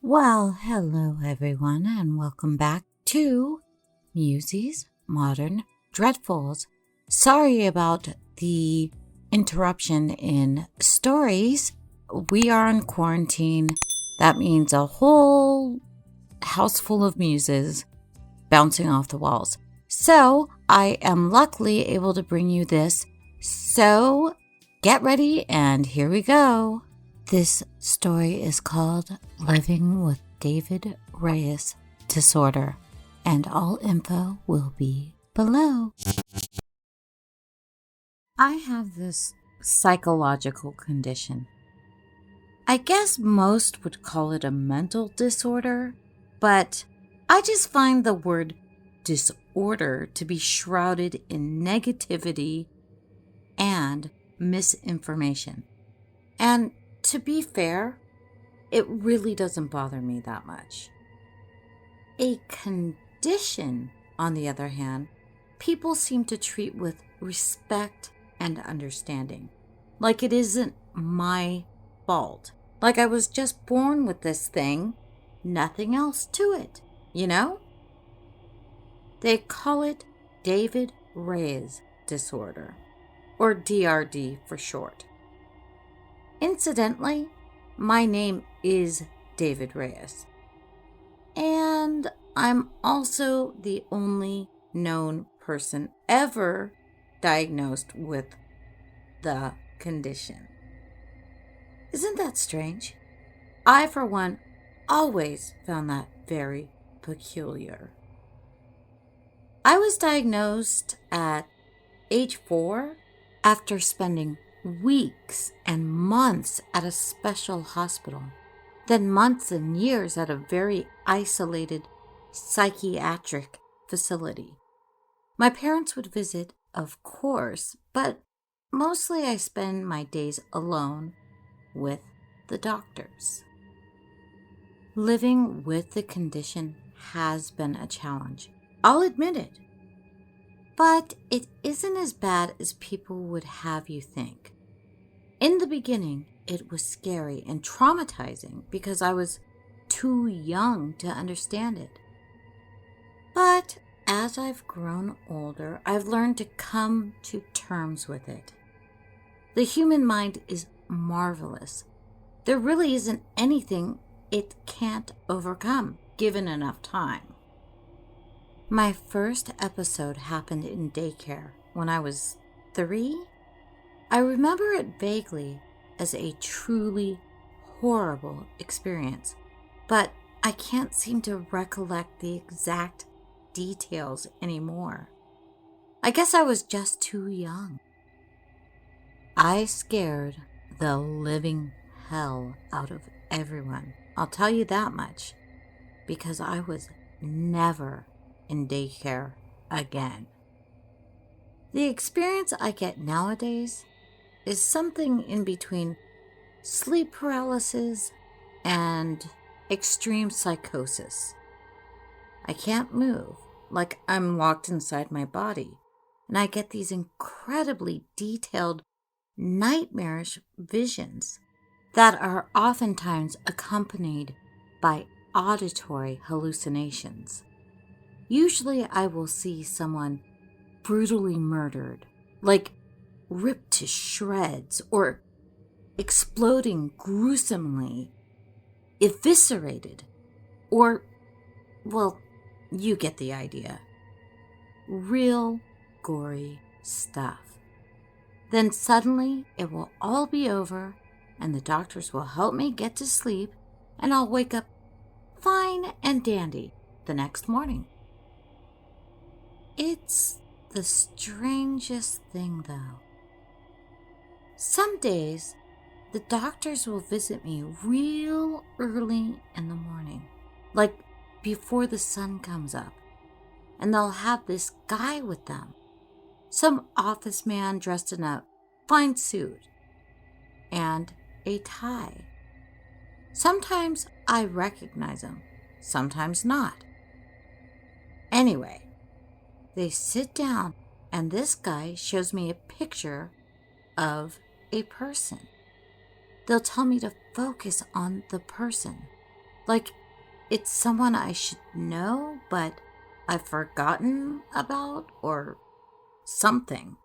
Well, hello everyone, and welcome back to Musey's Modern Dreadfuls. Sorry about the interruption in stories. We are in quarantine. That means a whole house full of muses bouncing off the walls. So I am luckily able to bring you this. So get ready, and here we go. This story is called Living with David Reyes Disorder, and all info will be below. I have this psychological condition. I guess most would call it a mental disorder, but I just find the word disorder to be shrouded in negativity and misinformation. And to be fair, it really doesn't bother me that much. A condition, on the other hand, people seem to treat with respect and understanding. Like it isn't my fault. Like I was just born with this thing, nothing else to it, you know? They call it David Reyes Disorder, or DRD for short. Incidentally, my name is David Reyes, and I'm also the only known person ever diagnosed with the condition. Isn't that strange? I, for one, always found that very peculiar. I was diagnosed at age 4 after spending weeks and months at a special hospital, then months and years at a very isolated psychiatric facility. My parents would visit, of course, but mostly I spend my days alone with the doctors. Living with the condition has been a challenge. I'll admit it. But it isn't as bad as people would have you think. In the beginning, it was scary and traumatizing because I was too young to understand it. But as I've grown older, I've learned to come to terms with it. The human mind is marvelous. There really isn't anything it can't overcome, given enough time. My first episode happened in daycare when I was 3. I remember it vaguely as a truly horrible experience, but I can't seem to recollect the exact details anymore. I guess I was just too young. I scared the living hell out of everyone. I'll tell you that much, because I was never in daycare again. The experience I get nowadays is something in between sleep paralysis and extreme psychosis. I can't move, like I'm locked inside my body, and I get these incredibly detailed, nightmarish visions that are oftentimes accompanied by auditory hallucinations. Usually I will see someone brutally murdered, like ripped to shreds or exploding gruesomely, eviscerated, or, well, you get the idea. Real gory stuff. Then suddenly it will all be over and the doctors will help me get to sleep and I'll wake up fine and dandy the next morning. It's the strangest thing, though. Some days, the doctors will visit me real early in the morning, like before the sun comes up, and they'll have this guy with them, some office man dressed in a fine suit and a tie. Sometimes I recognize him, sometimes not. Anyway, they sit down and this guy shows me a picture of a person. They'll tell me to focus on the person. Like it's someone I should know, but I've forgotten about or something.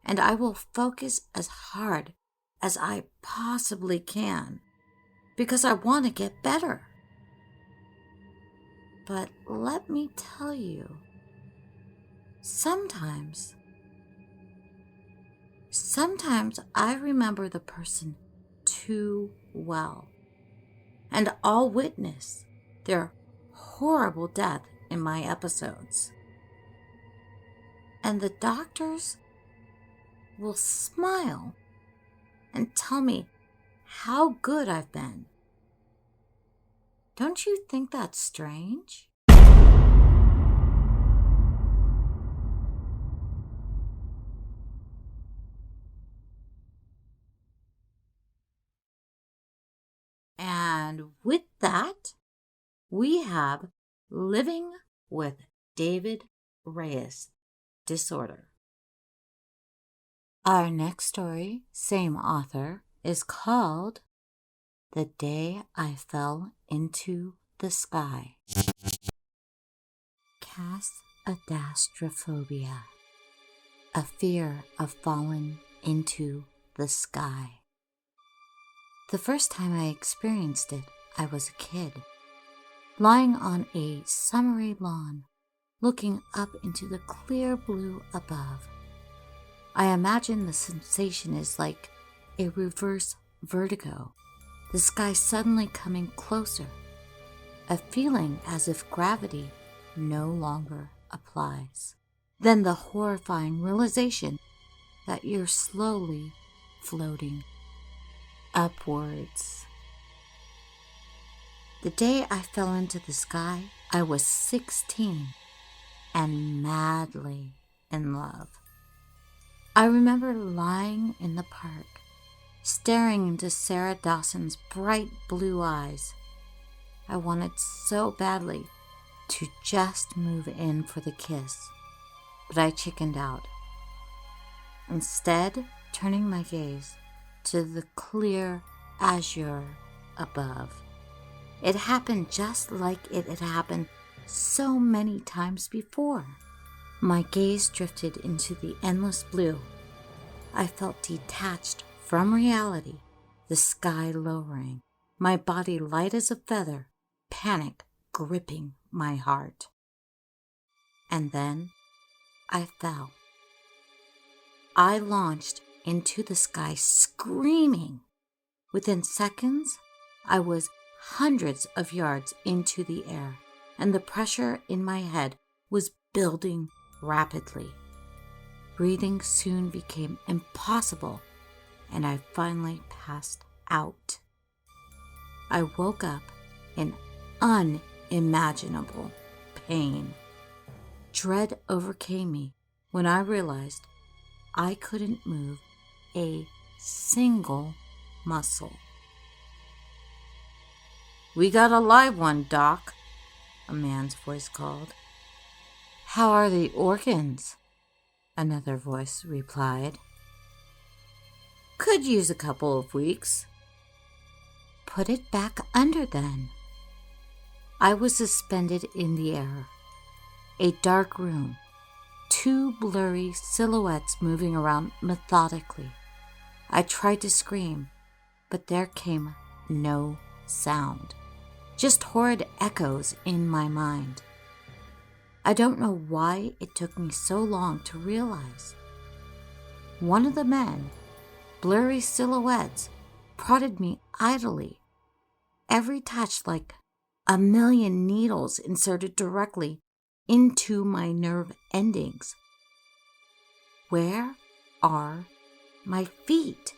And I will focus as hard as I possibly can because I want to get better. But let me tell you, sometimes I remember the person too well, and I'll witness their horrible death in my episodes. And the doctors will smile and tell me how good I've been. Don't you think that's strange? And with that, we have Living with David Reyes Disorder. Our next story, same author, is called The Day I Fell into the Sky. Casadastraphobia, a fear of falling into the sky. The first time I experienced it, I was a kid, lying on a summery lawn, looking up into the clear blue above. I imagine the sensation is like a reverse vertigo, the sky suddenly coming closer, a feeling as if gravity no longer applies. Then the horrifying realization that you're slowly floating upwards. The day I fell into the sky, I was 16 and madly in love. I remember lying in the park, staring into Sarah Dawson's bright blue eyes. I wanted so badly to just move in for the kiss, but I chickened out. Instead, turning my gaze to the clear azure above. It happened just like it had happened so many times before. My gaze drifted into the endless blue. I felt detached from reality, the sky lowering, my body light as a feather, panic gripping my heart. And then I fell. I launched into the sky screaming. Within seconds, I was hundreds of yards into the air, and the pressure in my head was building rapidly. Breathing soon became impossible, and I finally passed out. I woke up in unimaginable pain. Dread overcame me when I realized I couldn't move a single muscle. "We got a live one, Doc," a man's voice called. "How are the organs?" another voice replied. "Could use a couple of weeks." "Put it back under then." I was suspended in the air. A dark room, two blurry silhouettes moving around methodically. I tried to scream, but there came no sound, just horrid echoes in my mind. I don't know why it took me so long to realize. One of the men, blurry silhouettes, prodded me idly, every touch like a million needles inserted directly into my nerve endings. Where are my feet?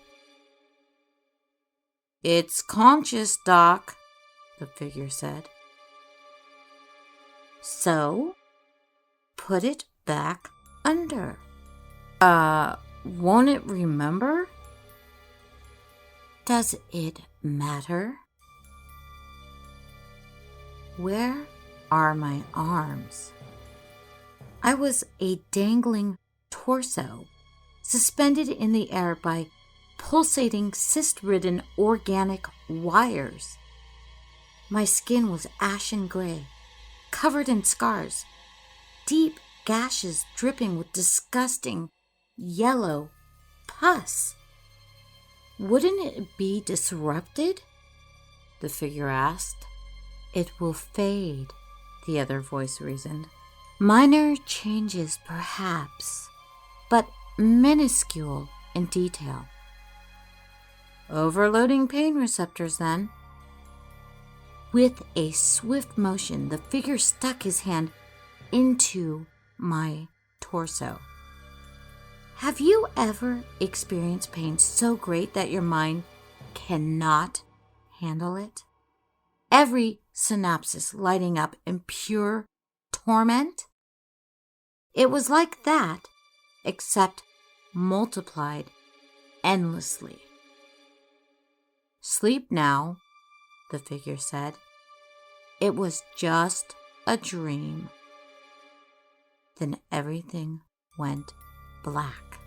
"It's conscious, Doc," the figure said. "So, put it back under." Won't it remember?" "Does it matter?" Where are my arms? I was a dangling torso, suspended in the air by pulsating cyst-ridden organic wires. My skin was ashen gray, covered in scars, deep gashes dripping with disgusting yellow pus. Wouldn't it be disrupted? The figure asked. It will fade, the other voice reasoned. Minor changes, perhaps, but minuscule in detail. Overloading pain receptors, then. With a swift motion, the figure stuck his hand into my torso. Have you ever experienced pain so great that your mind cannot handle it? Every synapse lighting up in pure torment? It was like that, except multiplied endlessly. Sleep now, the figure said. It was just a dream. Then everything went black.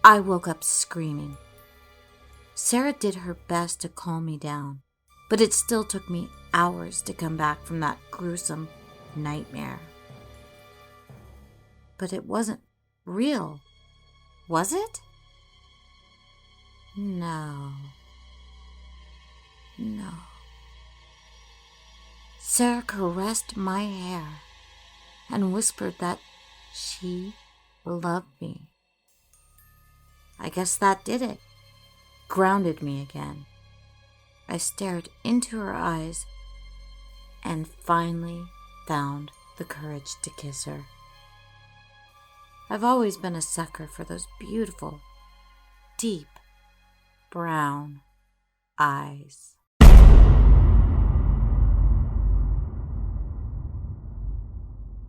I woke up screaming. Sarah did her best to calm me down, but it still took me hours to come back from that gruesome nightmare. But it wasn't real, was it? No. Sarah caressed my hair and whispered that she loved me. I guess that did it. Grounded me again. I stared into her eyes and finally found the courage to kiss her. I've always been a sucker for those beautiful, deep, brown eyes.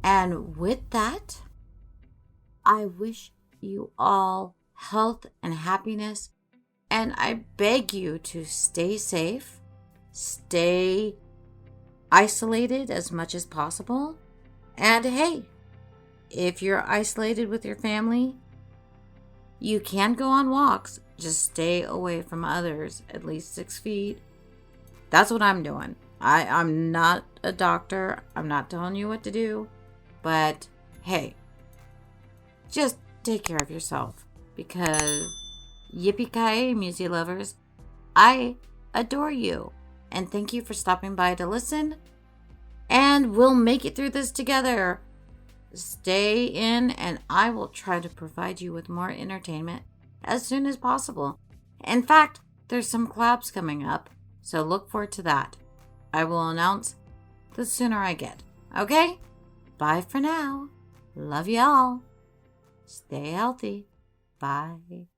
And with that, I wish you all health and happiness, and I beg you to stay safe, stay isolated as much as possible, and hey, if you're isolated with your family, you can go on walks, just stay away from others at least 6 feet. That's what I'm doing. I'm not a doctor, I'm not telling you what to do, but hey, just take care of yourself, because Yippy-Ki-Ya, Musey-Lovers, I adore you, and thank you for stopping by to listen, and we'll make it through this together. Stay in, and I will try to provide you with more entertainment as soon as possible. In fact, there's some collabs coming up, so look forward to that. I will announce the sooner I get. Okay? Bye for now. Love y'all. Stay healthy. Bye.